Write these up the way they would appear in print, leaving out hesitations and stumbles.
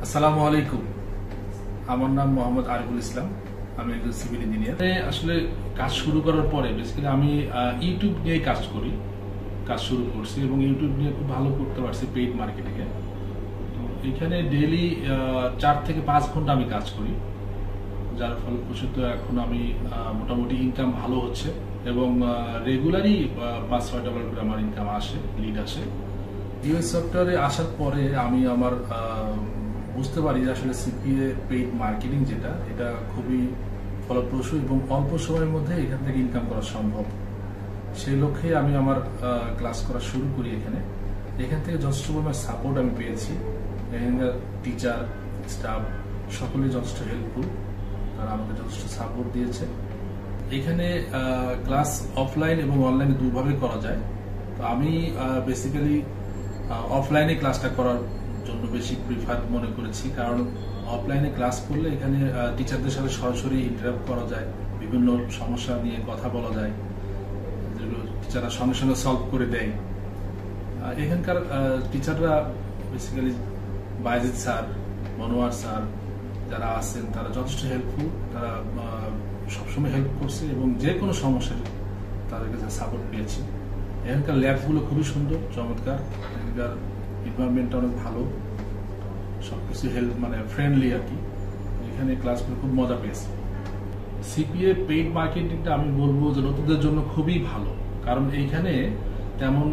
আসসালামু আলাইকুম। আমার নাম মোহাম্মদ আরিফুল ইসলাম। আমি একজন সিভিল ইঞ্জিনিয়ার। আসলে কাজ শুরু করার পরে বেসিক্যালি আমি ইউটিউব নিয়ে কাজ শুরু করছি এবং ইউটিউব নিয়ে খুব ভালো করতে পারছি পেইড মার্কেটিংয়ে। তো এখানে ডেইলি 4 থেকে 5 ঘন্টা আমি কাজ করি, যার ফলপ্রসূত এখন আমি মোটামুটি ইনকাম ভালো হচ্ছে এবং রেগুলারই 5-6 ডলার করে আমার ইনকাম আসে, লিড আসে। ইউএস সফটওয়্যারে আসার পরে আমি আমার বুঝতে পারি যে আসলে সিপিএ পেইড মার্কেটিং যেটা, এটা খুবই ফলপ্রসূ এবং অল্প সময়ের মধ্যে এখান থেকে ইনকাম করা সম্ভব। সেই লক্ষ্যে আমি আমার ক্লাস করা শুরু করি। এখান থেকে যথেষ্ট পরিমাণ সাপোর্ট আমি পেয়েছি। এখানকার টিচার, স্টাফ সকলেই যথেষ্ট হেল্পফুল, তারা আমাকে যথেষ্ট সাপোর্ট দিয়েছে। এখানে ক্লাস অফলাইন এবং অনলাইনে দুভাবে করা যায়। তো আমি বেসিক্যালি অফলাইনে ক্লাসটা করার জন্য বেশি প্রিফার মনে করেছি, কারণ অফলাইনে ক্লাস করলে এখানে টিচারদের সাথে সরাসরি ইন্টারাক্ট করা যায়, বিভিন্ন সমস্যা নিয়ে কথা বলা যায়, যেগুলো টিচাররা সঙ্গে সঙ্গে সলভ করে দেয়। এখানকার টিচাররা basically Bayazid sir, Monowar sir যারা আছেন তারা যথেষ্ট হেল্পফুল, তারা সবসময় হেল্প করছে এবং যে কোনো সমস্যায় তাদের কাছে সাপোর্ট পেয়েছি। এখানকার ল্যাবগুলো খুবই সুন্দর, চমৎকার। এখানকার এনভায়রনমেন্টটা অনেক ভালো, সবকিছু ফ্রেন্ডলি আর কি। এখানে ক্লাসগুলো খুব মজা পেয়েছি। সিপিএ পেইড মার্কেটিংটা আমি বলবো যে নতুনদের জন্য খুবই ভালো, কারণ এইখানে তেমন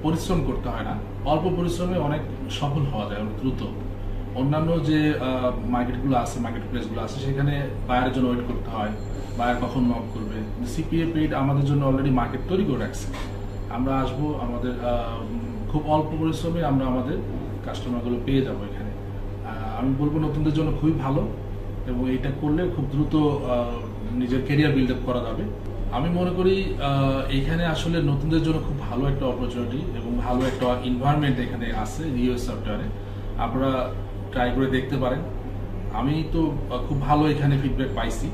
পরিশ্রম করতে হয় না, অল্প পরিশ্রমে অনেক সফল হওয়া যায় অনেক দ্রুত। অন্যান্য যে মার্কেটগুলো আছে, মার্কেট প্লেসগুলো আছে, সেখানে বায়ারের জন্য ওয়েট করতে হয়, বায়ার কখন নক করবে। সিপিএ পেইড আমাদের জন্য অলরেডি মার্কেট তৈরি করে রাখছে। আমরা আসবো, আমাদের খুব অল্প পরিশ্রমে আমরা আমাদের কাস্টমারগুলো পেয়ে যাবো এখানে। আমি বলবো নতুনদের জন্য খুবই ভালো এবং এটা করলে খুব দ্রুত নিজের ক্যারিয়ার বিল্ড আপ করা যাবে। আমি মনে করি এখানে আসলে নতুনদের জন্য খুব ভালো একটা অপরচুনিটি এবং ভালো একটা এনভায়রনমেন্ট এখানে আছে ইউএস সফটওয়্যারে। আপনারা ট্রাই করে দেখতে পারেন। আমি তো খুব ভালো এখানে ফিডব্যাক পাইছি।